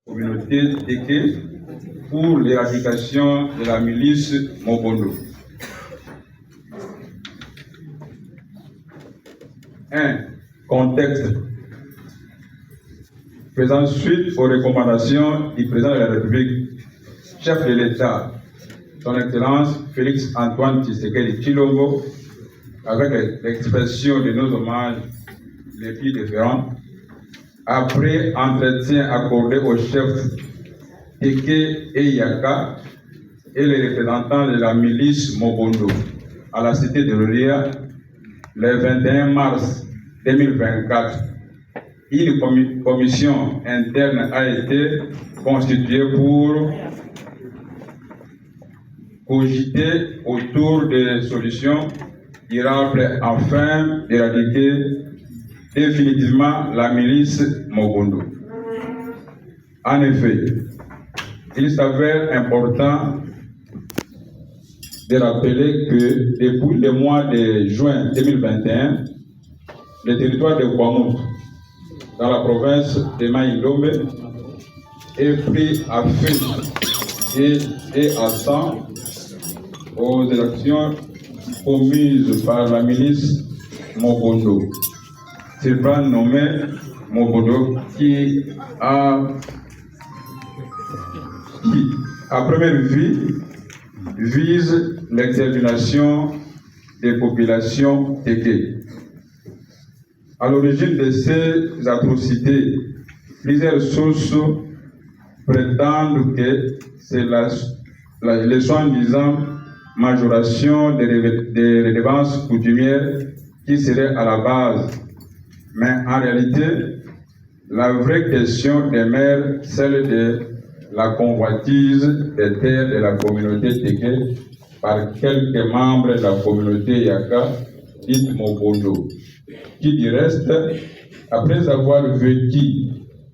communauté Teke pour l'éradication de la milice Mobondo. 1. Contexte. Faisant suite aux recommandations du président de la République, chef de l'État, son Excellence Félix Antoine Tshisekedi Tshilombo, avec l'expression de nos hommages les plus différents, après entretien accordé aux chefs Teke et Yaka et les représentants de la milice Mobondo à la cité de Louria, le 21 mars 2024, une commission interne a été constituée pour cogiter autour des solutions durables afin d'éradiquer définitivement la milice Mobondo. En effet, il s'avère important de rappeler que depuis le mois de juin 2021, le territoire de Kwamouth, dans la province de Maïdombe, est pris à feu et à sang aux élections commises par la milice Mobondo, surnommé Mobondo, qui à première vue vise l'extermination des populations Teke. À l'origine de ces atrocités, plusieurs sources prétendent que c'est la soi-disant majoration des redevances coutumières qui serait à la base. Mais en réalité, la vraie question demeure celle de la convoitise des terres de la communauté Teke par quelques membres de la communauté Yaka, dite Mobondo, qui du reste, après avoir vécu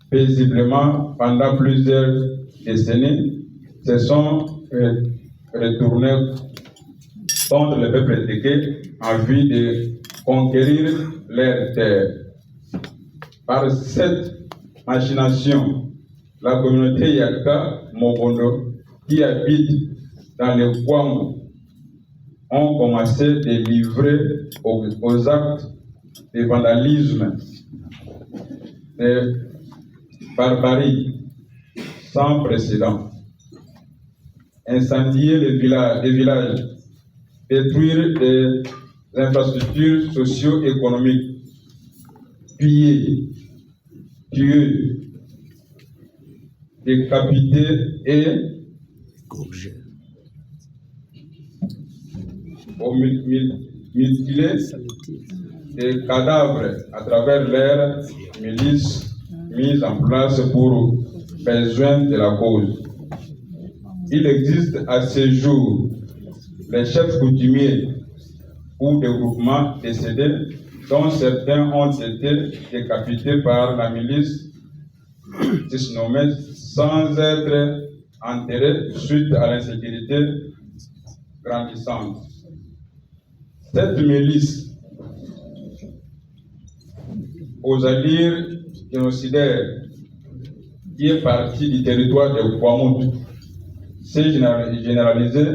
paisiblement pendant plusieurs décennies, se sont retournés contre le peuple Teke en vue de conquérir leurs terres. Par cette machination, la communauté Yaka Mobondo, qui habite dans le Kwango, ont commencé de livrer aux actes de vandalisme, de barbarie sans précédent. Incendier les villages, détruire des infrastructures socio-économiques, tuer, décapiter et mutiler des cadavres à travers leurs milices mises en place pour besoin de la cause. Il existe à ce jour les chefs coutumiers ou des groupements décédés dont certains ont été décapités par la milice surnommée sans être enterrés suite à l'insécurité grandissante. Cette milice, aux allures génocidaires, qui est partie du territoire de Kwamouth, s'est généralisée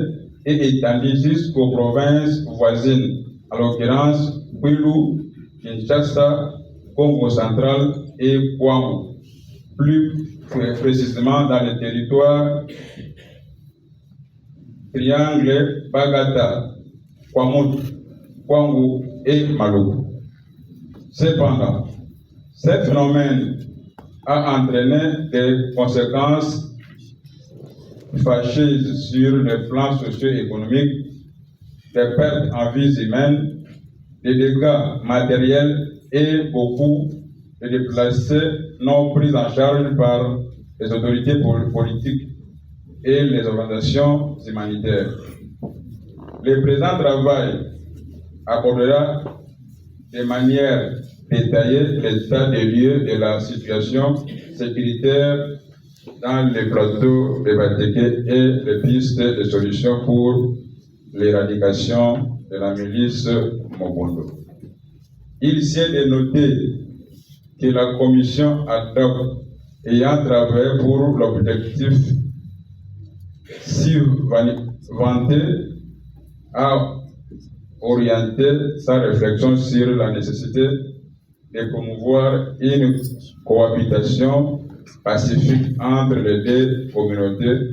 et étendue jusqu'aux provinces voisines, à l'occurrence Kwilu, Kinshasa, Congo central et Kwango, plus précisément dans le territoire triangle Bagata, Kwamouth, Kwango et Maloko. Cependant, ce phénomène a entraîné des conséquences fâcheuses sur le plan socio-économique, des pertes en vies humaines, des dégâts matériels et beaucoup de déplacés non pris en charge par les autorités politiques et les organisations humanitaires. Le présent travail abordera de manière détaillée l'état des lieux de la situation sécuritaire dans les plateaux de Bateke et les pistes de solutions pour l'éradication de la milice Mobondo. Il s'est de noter que la commission ad hoc ayant travaillé pour l'objectif si vanté, a orienté sa réflexion sur la nécessité de promouvoir une cohabitation pacifique entre les deux communautés,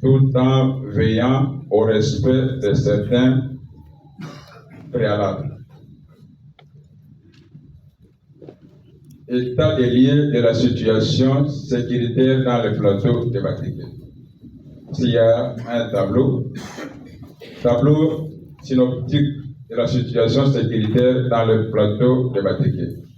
tout en veillant au respect de certains préalables. État des lieux de la situation sécuritaire dans le plateau de Batéké. S'il y a un tableau synoptique de la situation sécuritaire dans le plateau de Batéké.